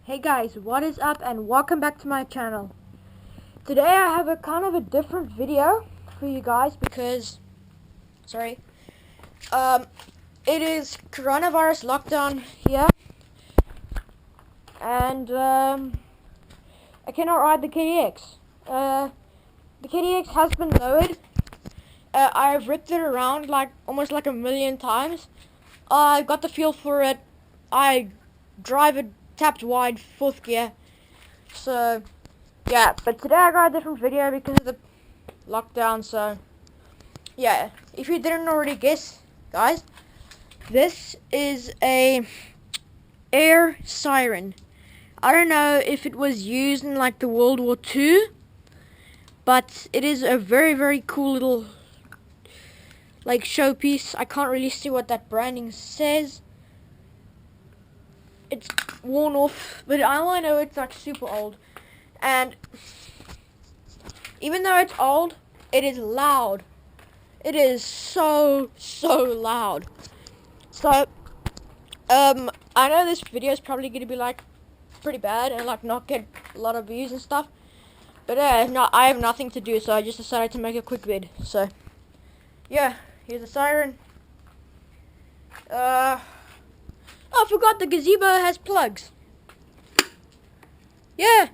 Hey guys, what is up and welcome back to my channel. Today I have a kind of a different video for you guys because, it is coronavirus lockdown here and I cannot ride the KDX. The KDX has been lowered. I've ripped it around almost like a million times. I got the feel for it. I drive it tapped wide, 4th gear. So, yeah, but today I got a different video because of the lockdown, so, yeah. If you didn't already guess, guys, this is a air siren. I don't know if it was used in the World War II, but it is a very, very cool little showpiece. I can't really see what that branding says. It's worn off, but I know it's super old. And even though it's old, it is loud. It is so loud. So I know this video is probably gonna be pretty bad and not get a lot of views and stuff. But no, I have nothing to do, so I just decided to make a quick vid. So yeah, here's the siren. Oh, I forgot the gazebo has plugs. Yeah,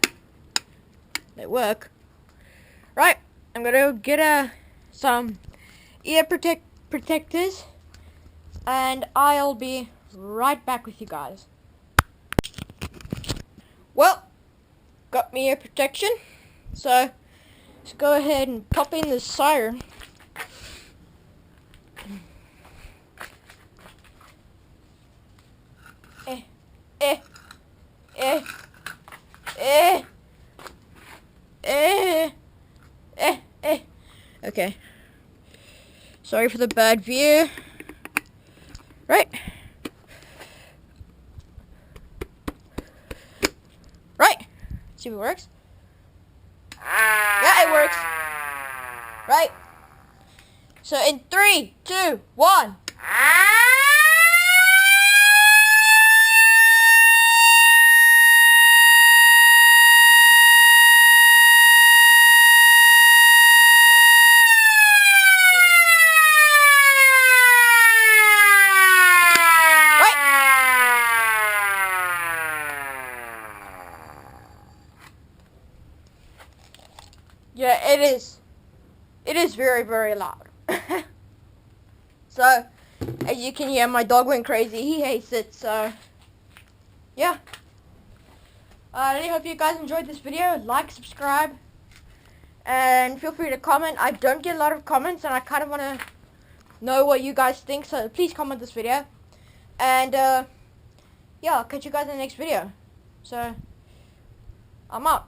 they work. Right, I'm gonna get some ear protectors, and I'll be right back with you guys. Well, got me ear protection, so let's go ahead and pop in the siren. Okay. Sorry for the bad view. Right. See if it works. Yeah, it works. Right. So in 3, 2, 1. Yeah, it is. It is very, very loud. So, as you can hear, my dog went crazy. He hates it, so, yeah. I really hope you guys enjoyed this video. Like, subscribe, and feel free to comment. I don't get a lot of comments, and I kind of want to know what you guys think, so please comment this video. And, yeah, I'll catch you guys in the next video. So, I'm out.